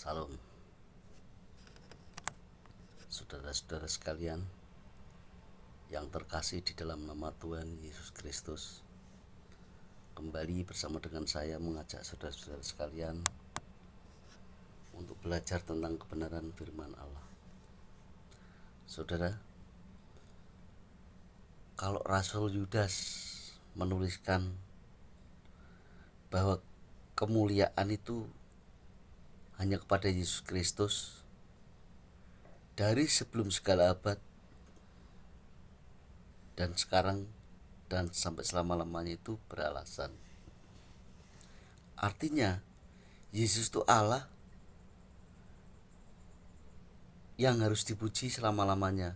Salam, saudara-saudara sekalian yang terkasih di dalam nama Tuhan Yesus Kristus. Kembali bersama dengan saya mengajak saudara-saudara sekalian untuk belajar tentang kebenaran firman Allah. Saudara, kalau Rasul Yudas menuliskan bahwa kemuliaan itu hanya kepada Yesus Kristus dari sebelum segala abad dan sekarang dan sampai selama-lamanya, itu beralasan. Artinya Yesus itu Allah yang harus dipuji selama-lamanya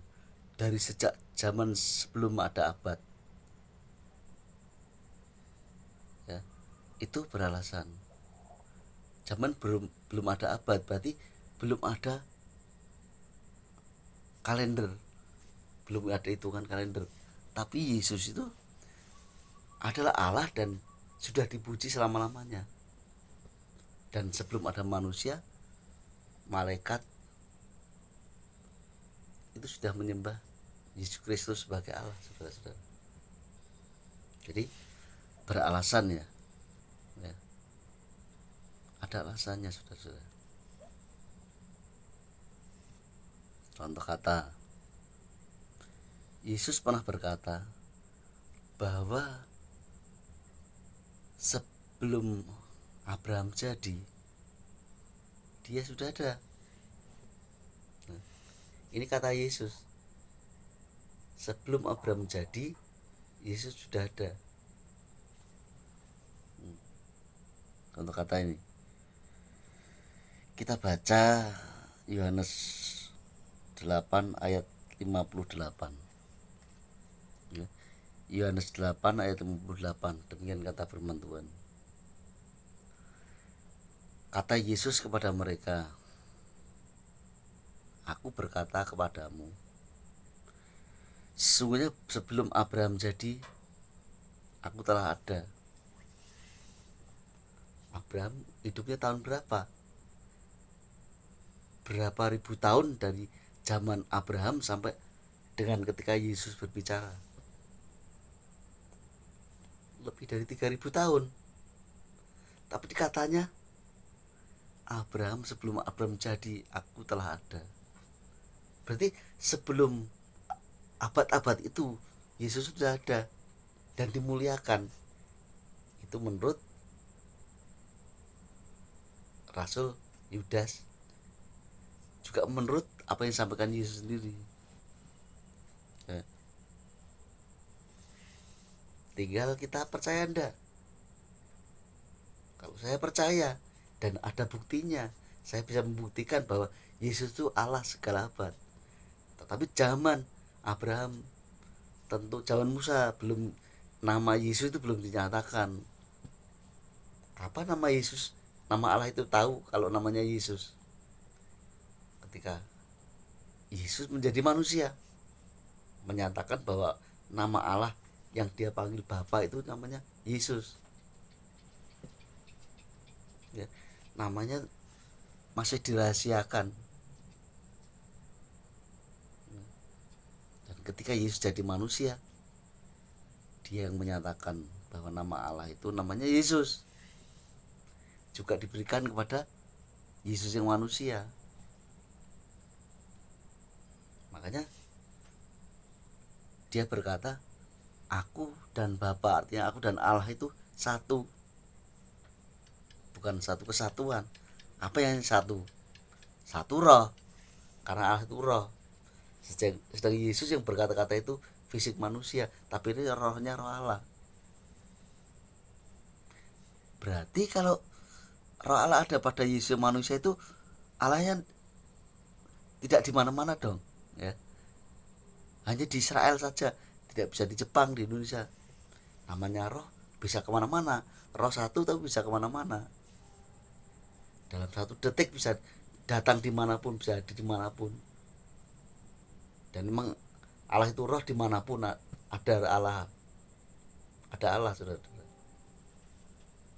dari sejak zaman sebelum ada abad. Ya, itu beralasan. Zaman belum ada abad berarti belum ada kalender, belum ada hitungan kalender. Tapi Yesus itu adalah Allah dan sudah dipuji selama-lamanya. Dan sebelum ada manusia, malaikat itu sudah menyembah Yesus Kristus sebagai Allah, saudara-saudara. Jadi beralasan ya. Ada alasannya, saudara-saudara. Contoh kata, Yesus pernah berkata bahwa sebelum Abraham jadi, dia sudah ada. Nah, ini kata Yesus. Sebelum Abraham jadi, Yesus sudah ada. Contoh kata ini, kita baca Yohanes 8 ayat 58. Yohanes 8 ayat 58. Demikian kata firman Tuhan. Kata Yesus kepada mereka, Aku berkata kepadamu, sesungguhnya sebelum Abraham jadi, aku telah ada. Abraham hidupnya tahun berapa? Berapa ribu tahun dari zaman Abraham sampai dengan ketika Yesus berbicara? Lebih dari 3000 tahun. Tapi dikatanya sebelum Abraham jadi, aku telah ada. Berarti sebelum abad-abad itu Yesus sudah ada dan dimuliakan. Itu menurut Rasul Yudas, juga menurut apa yang disampaikan Yesus sendiri. Tinggal kita percaya enggak. Kalau saya percaya dan ada buktinya, saya bisa membuktikan bahwa Yesus itu Allah segala abad. Tetapi zaman Abraham, tentu zaman Musa, belum, nama Yesus itu belum dinyatakan. Kapan nama Yesus, nama Allah itu tahu kalau namanya Yesus? Ketika Yesus menjadi manusia, menyatakan bahwa nama Allah yang dia panggil Bapa itu namanya Yesus. Ya, namanya masih dirahasiakan. Dan ketika Yesus jadi manusia, dia yang menyatakan bahwa nama Allah itu namanya Yesus. Juga diberikan kepada Yesus yang manusia. Makanya dia berkata, Aku dan Bapa, artinya aku dan Allah itu satu. Bukan satu kesatuan. Apa yang satu? Satu roh. Karena Allah itu roh. Sedang Yesus yang berkata-kata itu fisik manusia, tapi ini rohnya roh Allah. Berarti kalau roh Allah ada pada Yesus manusia, itu Allahnya tidak di mana-mana dong, ya. Hanya di Israel saja, tidak bisa di Jepang, di Indonesia. Namanya roh bisa kemana-mana. Roh satu tapi bisa kemana-mana. Dalam satu detik bisa datang dimanapun, bisa hadir dimanapun. Dan memang Allah itu roh, dimanapun ada Allah. Ada Allah, saudara.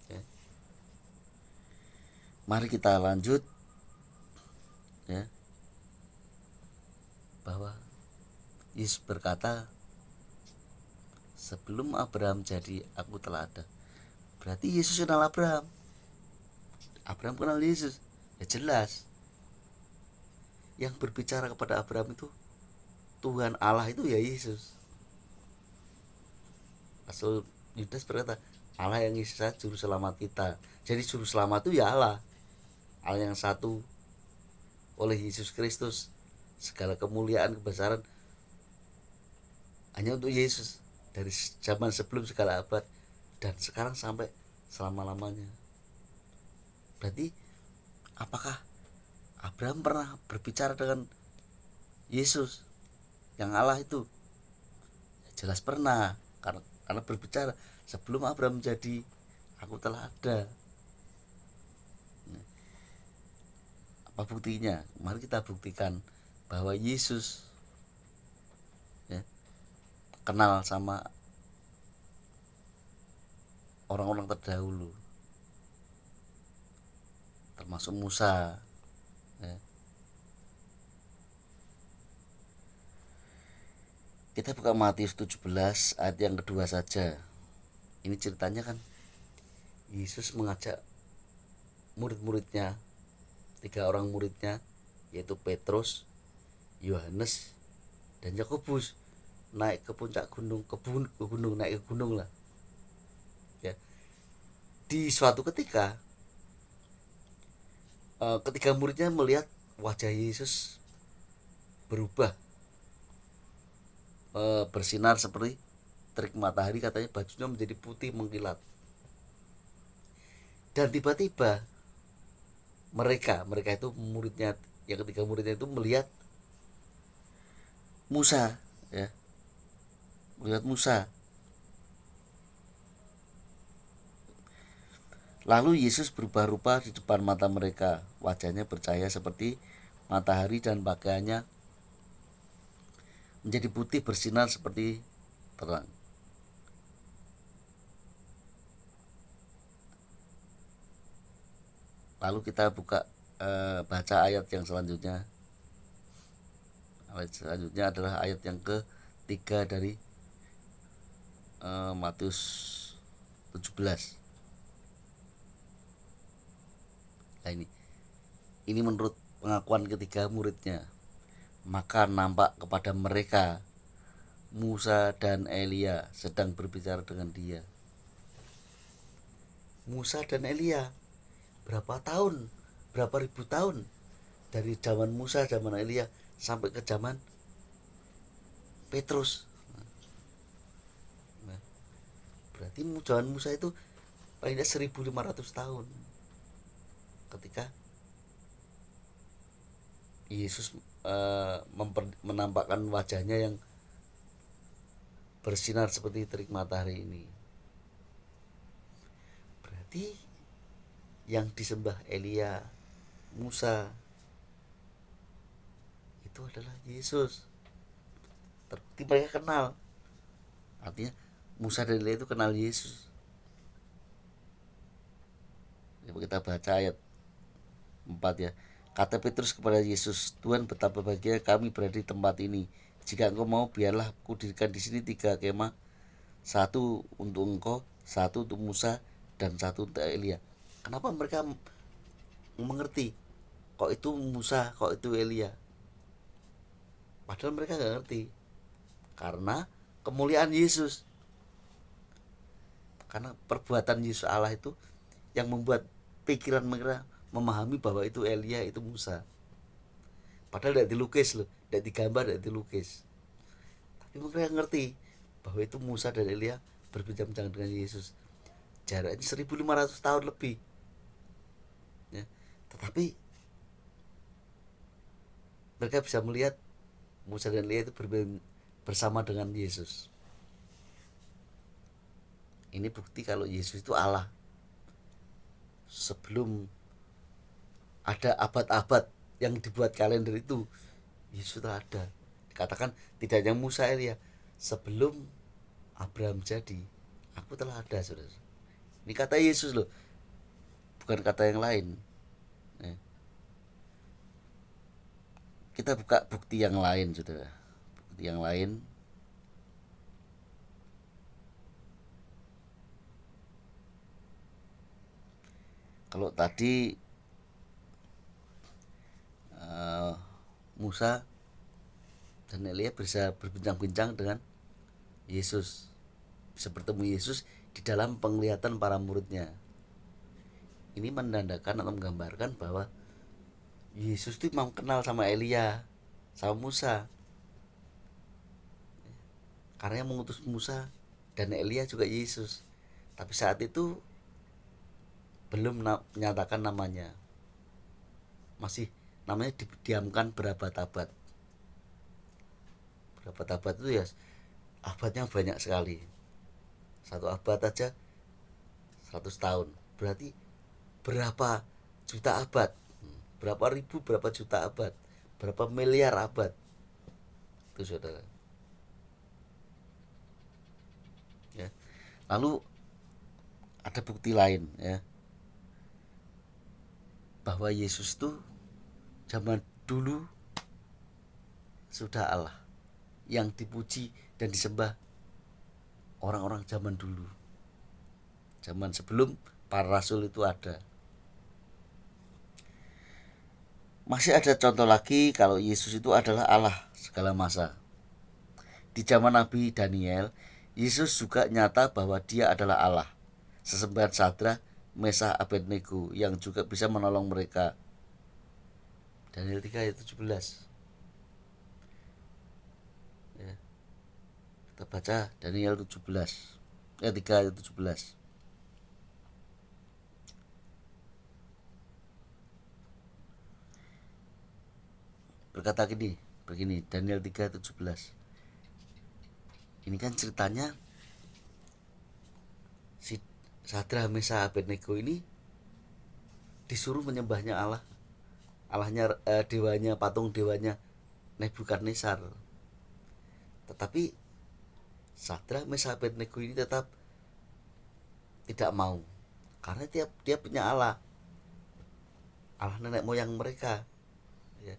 Ya. Mari kita lanjut ya, bahwa Yesus berkata, sebelum Abraham jadi aku telah ada. Berarti Yesus kenal Abraham. Abraham kenal Yesus. Ya jelas. Yang berbicara kepada Abraham itu Tuhan Allah, itu ya Yesus. Rasul Yudas berkata, Allah yang isi saya juru selamat kita. Jadi juru selamat itu ya Allah. Allah yang satu oleh Yesus Kristus. Segala kemuliaan, kebesaran hanya untuk Yesus. Dari zaman sebelum segala abad dan sekarang sampai selama-lamanya. Berarti apakah Abraham pernah berbicara dengan Yesus yang Allah itu? Ya jelas pernah, karena berbicara, sebelum Abraham menjadi aku telah ada. Apa buktinya? Mari kita buktikan bahwa Yesus ya, kenal sama orang-orang terdahulu, termasuk Musa ya. Kita buka Matius 17 ayat yang kedua saja. Ini ceritanya kan Yesus mengajak murid-muridnya, 3 orang muridnya, yaitu Petrus, Yohanes, dan Yakobus, naik ke puncak gunung, naik ke gunung lah ya. Di suatu ketika ketika muridnya melihat wajah Yesus berubah, bersinar seperti terik matahari, katanya bajunya menjadi putih mengkilat. Dan tiba-tiba mereka itu muridnya, yang ketiga muridnya itu melihat Musa ya, melihat Musa. Lalu Yesus berubah rupa di depan mata mereka, wajahnya bercahaya seperti matahari dan pakaiannya menjadi putih bersinar seperti terang. Lalu kita baca ayat yang selanjutnya. Ayat selanjutnya adalah ayat yang ke-3 dari Matius 17. Nah, ini menurut pengakuan ketiga muridnya. Maka nampak kepada mereka Musa dan Elia sedang berbicara dengan dia. Musa dan Elia, berapa ribu tahun, dari zaman Musa, zaman Elia sampai ke zaman Petrus. Nah, berarti zaman Musa itu paling tidak 1500 tahun, ketika Yesus menampakkan wajahnya yang bersinar seperti terik matahari ini. Berarti yang disembah Elia, Musa, itu adalah Yesus. Terbukti mereka kenal. Artinya Musa dan Elia itu kenal Yesus. Coba kita baca ayat 4 ya. Kata Petrus kepada Yesus, Tuhan, betapa bahagia kami berada di tempat ini. Jika engkau mau, biarlah aku dirikan di sini 3 kemah, 1 untuk engkau, 1 untuk Musa, dan 1 untuk Elia. Kenapa mereka mengerti kok itu Musa, kok itu Elia? Padahal mereka gak ngerti. Karena kemuliaan Yesus, karena perbuatan Yesus Allah itu yang membuat pikiran mereka memahami bahwa itu Elia, itu Musa. Padahal tidak dilukis loh, tidak digambar, tidak dilukis. Tapi mereka ngerti bahwa itu Musa dan Elia berbincang-bincang dengan Yesus. Jaraknya 1500 tahun lebih ya. Tetapi mereka bisa melihat Musa dan Elia itu bersama dengan Yesus. Ini bukti kalau Yesus itu Allah. Sebelum ada abad-abad yang dibuat kalender itu, Yesus telah ada. Dikatakan tidak hanya Musa, Elia, sebelum Abraham jadi, aku telah ada, saudara. Ini kata Yesus loh, bukan kata yang lain. kita buka bukti yang lain, saudara. Bukti yang lain. Kalau tadi Musa dan Elia bisa berbincang-bincang dengan Yesus, bisa bertemu Yesus di dalam penglihatan para muridnya. Ini menandakan atau menggambarkan bahwa Yesus itu mau kenal sama Elia, sama Musa. Karena yang mengutus Musa dan Elia juga Yesus. Tapi saat itu belum menyatakan namanya. Masih namanya didiamkan berabad-abad. Berabad-abad itu ya abadnya banyak sekali. Satu abad aja 100 tahun. Berarti berapa juta abad? Berapa ribu, berapa juta abad? Berapa miliar abad? Itu saudara. Ya. Lalu ada bukti lain, ya, bahwa Yesus itu zaman dulu sudah Allah, yang dipuji dan disembah orang-orang zaman dulu, zaman sebelum para rasul itu ada. Masih ada contoh lagi kalau Yesus itu adalah Allah segala masa. Di zaman Nabi Daniel, Yesus juga nyata bahwa dia adalah Allah, sesembahan Sadrak, Mesah, Abednego, yang juga bisa menolong mereka. Daniel 3 ayat 17. Ya. Kita baca Daniel 17. 3 ayat 17. Berkata begini, Daniel 3 ayat 17. Ini kan ceritanya si Sadrak, Mesah, Abednego ini disuruh menyembahnya Allah, Allahnya, dewanya, patung dewanya Nebukadnezar. Tetapi Sadrak, Mesah, Abednego ini tetap tidak mau, karena dia punya Allah, Allah nenek moyang mereka, ya,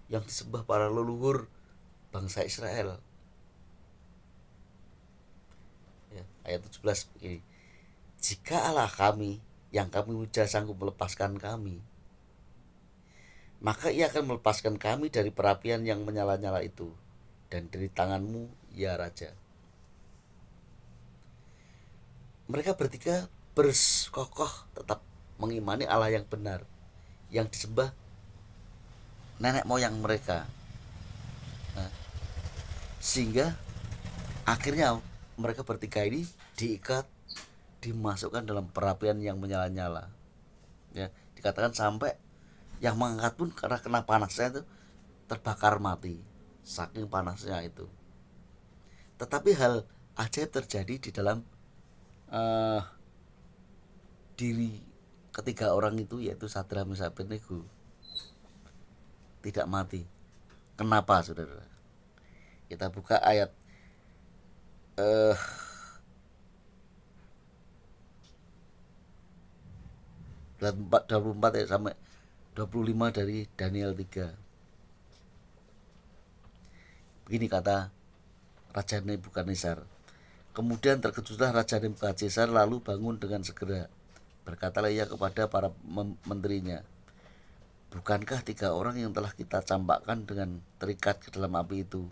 yang disembah para leluhur bangsa Israel. Ya, ayat 17 ini, jika Allah kami yang kami puja sanggup melepaskan kami, maka ia akan melepaskan kami dari perapian yang menyala-nyala itu dan dari tanganmu, ya Raja. Mereka bertiga berkokoh tetap mengimani Allah yang benar, yang disembah nenek moyang mereka. Nah, sehingga akhirnya mereka bertiga ini diikat, dimasukkan dalam perapian yang menyala-nyala. Ya, dikatakan sampai yang mengangkat pun karena kena panasnya itu terbakar mati, saking panasnya itu. Tetapi hal ajaib terjadi di dalam diri ketiga orang itu, yaitu Sadrak, Mesah, Abednego, tidak mati. Kenapa, saudara? Kita buka ayat 24 ya sampai 25 dari Daniel 3. Begini kata Raja Nebukadnezar. Kemudian terkejutlah Raja Nebukadnezar lalu bangun dengan segera. Berkatalah ia kepada para menterinya, bukankah 3 orang yang telah kita campakkan dengan terikat ke dalam api itu?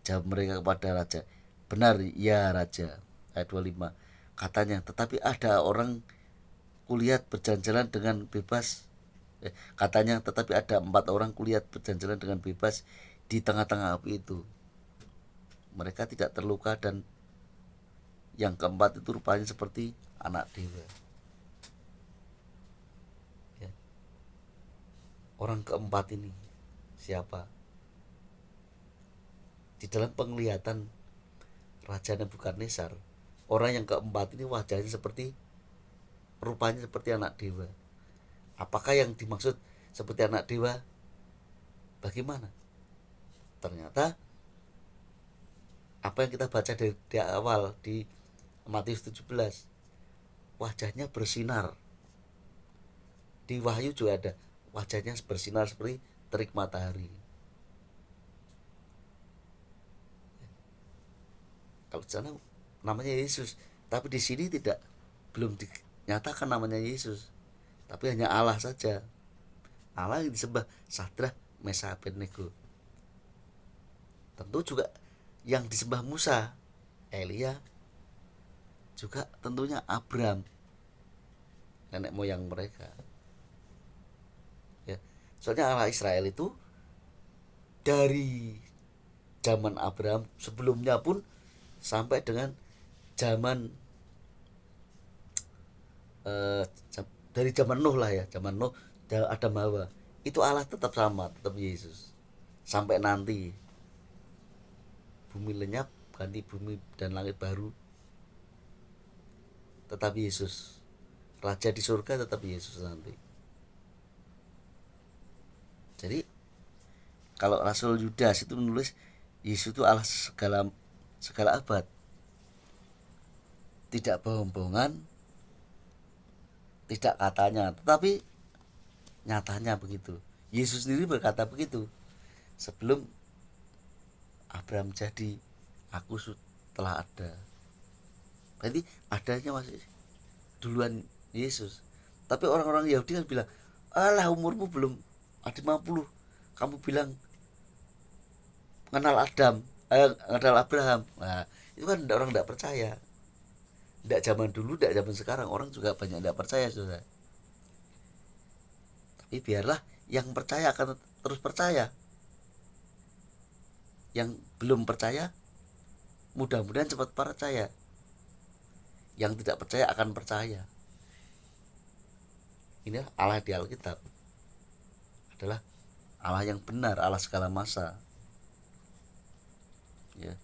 Jawab mereka kepada Raja, benar ya Raja. Ayat 25. Katanya, tetapi ada orang kulihat berjalan-jalan dengan bebas. Katanya, tetapi ada 4 orang kulihat berjalan-jalan dengan bebas di tengah-tengah api itu. Mereka tidak terluka dan yang keempat itu rupanya seperti anak dewa. Ya. Orang keempat ini siapa? Di dalam penglihatan Raja Nebukadnezar, orang yang keempat ini wajahnya rupanya seperti anak dewa. Apakah yang dimaksud seperti anak dewa? Bagaimana? Ternyata apa yang kita baca dari awal di Matius 17, wajahnya bersinar. Di Wahyu juga ada, wajahnya bersinar seperti terik matahari. Kalau di sana namanya Yesus, tapi di sini tidak, belum dinyatakan namanya Yesus, tapi hanya Allah saja. Allah yang disembah Sadrak, Mesak, Abednego. Tentu juga yang disembah Musa, Elia, juga tentunya Abraham, nenek moyang mereka. Ya, soalnya Allah Israel itu dari zaman Abraham sebelumnya pun sampai dengan zaman eh, dari zaman Nuh lah ya, zaman Nuh, Adam Hawa, itu Allah tetap sama, tetap Yesus. Sampai nanti bumi lenyap, ganti bumi dan langit baru, tetap Yesus. Raja di surga tetap Yesus nanti. Jadi kalau Rasul Yudas itu menulis Yesus itu Allah segala segala abad, tidak bohong-bohongan, tidak katanya, tetapi nyatanya begitu. Yesus sendiri berkata begitu, sebelum Abraham jadi, aku telah ada. Berarti adanya masih duluan Yesus. Tapi orang-orang Yahudi kan bilang, alah umurmu belum ada 50, kamu bilang kenal kenal Abraham. Nah, itu kan orang tidak percaya. Tidak zaman dulu, tidak zaman sekarang, orang juga banyak tidak percaya, saudara. Tapi biarlah yang percaya akan terus percaya. Yang belum percaya mudah-mudahan cepat percaya. Yang tidak percaya akan percaya. Ini Allah di Alkitab adalah Allah yang benar, Allah segala masa. Ya.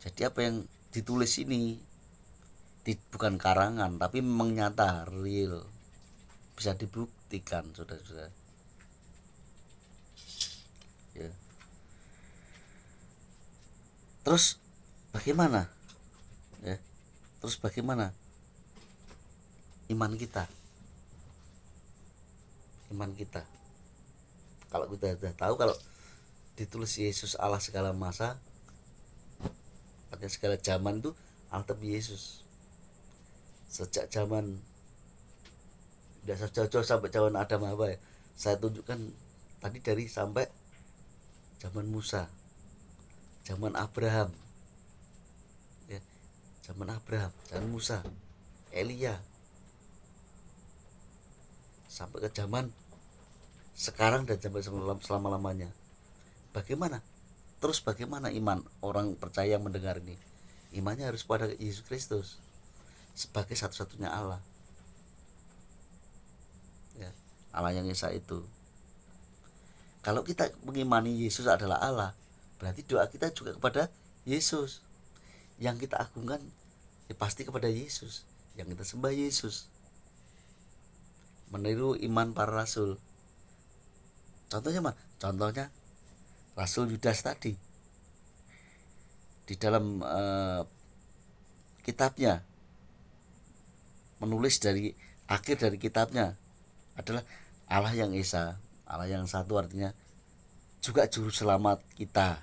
Jadi apa yang ditulis ini bukan karangan, tapi memang nyata, real, bisa dibuktikan, saudara-saudara. Ya. Terus bagaimana? Ya. Terus bagaimana iman kita? Iman kita. Kalau kita sudah tahu kalau ditulis Yesus Allah segala masa, artinya segala zaman itu Allah tapi Yesus. Sejak zaman tidak jauh sampai zaman Adam Hawa ya. Saya tunjukkan tadi dari sampai zaman Musa, zaman Abraham, ya, zaman Abraham, zaman Musa, Elia, sampai ke zaman sekarang dan sampai selama-lamanya. Bagaimana? Terus bagaimana iman orang percaya mendengar ini? Imannya harus pada Yesus Kristus sebagai satu-satunya Allah. Ya, Allah yang Esa itu. Kalau kita mengimani Yesus adalah Allah, berarti doa kita juga kepada Yesus. Yang kita agungkan ya pasti kepada Yesus. Yang kita sembah Yesus. Meniru iman para rasul. Contohnya mana? Contohnya Rasul Yudas tadi. Di dalam kitabnya, menulis dari akhir dari kitabnya adalah Allah yang Esa, Allah yang satu, artinya juga juru selamat kita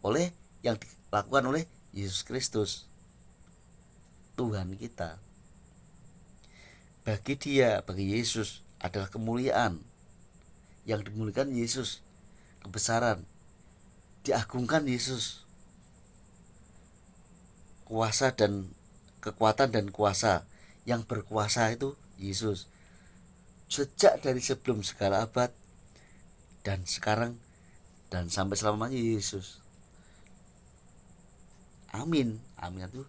oleh yang dilakukan oleh Yesus Kristus, Tuhan kita. Bagi dia, bagi Yesus adalah kemuliaan, yang dimuliakan Yesus, kebesaran, diagungkan Yesus, kuasa dan kekuatan dan kuasa, yang berkuasa itu Yesus sejak dari sebelum segala abad dan sekarang dan sampai selamanya Yesus. Amin. Amin itu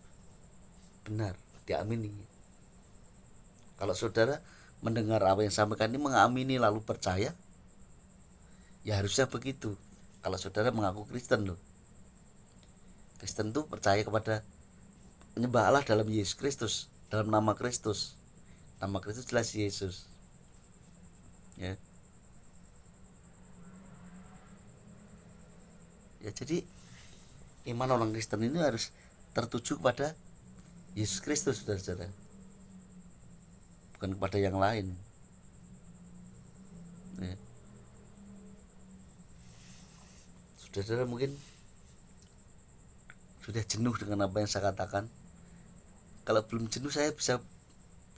benar, diamini. Kalau saudara mendengar apa yang sampaikan ini, mengamini lalu percaya, ya harusnya begitu. Kalau saudara mengaku Kristen loh, Kristen tuh percaya kepada menyembah Allah dalam Yesus Kristus, dalam nama Kristus. Nama Kristus jelas Yesus. Ya. Ya, jadi iman orang Kristen ini harus tertuju kepada Yesus Kristus, saudara-saudara. Bukan kepada yang lain. Ya. Saudara-saudara mungkin sudah jenuh dengan apa yang saya katakan? Kalau belum jenuh saya bisa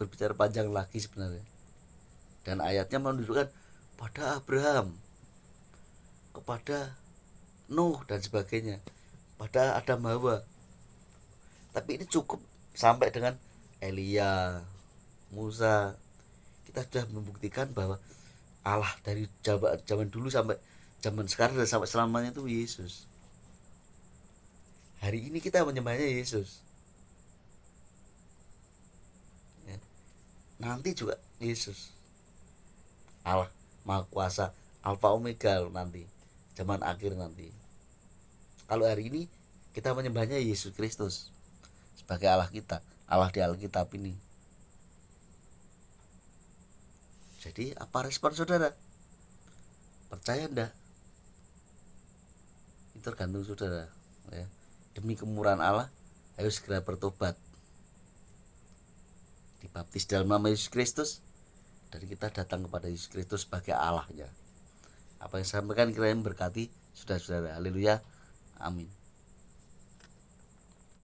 berbicara panjang lagi sebenarnya. Dan ayatnya menunjukkan pada Abraham, kepada Nuh dan sebagainya, pada Adam Hawa. Tapi ini cukup sampai dengan Elia, Musa. Kita sudah membuktikan bahwa Allah dari zaman dulu sampai zaman sekarang dan sampai selamanya itu Yesus. Hari ini kita menyembahnya Yesus. Ya. Nanti juga Yesus. Allah Maha Kuasa, Alfa Omega nanti, zaman akhir nanti. Kalau hari ini kita menyembahnya Yesus Kristus sebagai Allah kita, Allah di Alkitab ini. Jadi apa respon saudara? Percaya enggak? Itu tergantung saudara, ya. Demi kemurahan Allah, ayo segera bertobat, dibaptis dalam nama Yesus Kristus, dan kita datang kepada Yesus Kristus sebagai Allahnya. Apa yang saya sampaikan kiranya berkati saudara-saudara. Haleluya, amin.